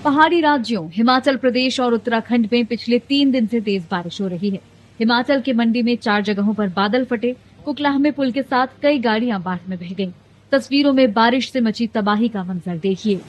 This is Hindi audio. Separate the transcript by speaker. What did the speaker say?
Speaker 1: पहाड़ी राज्यों हिमाचल प्रदेश और उत्तराखंड में पिछले 3 दिन से तेज बारिश हो रही है। हिमाचल के मंडी में 4 जगहों पर बादल फटे। कुकलाह में पुल के साथ कई गाड़ियां बाढ़ में बह गईं। तस्वीरों में बारिश से मची तबाही का मंजर देखिए।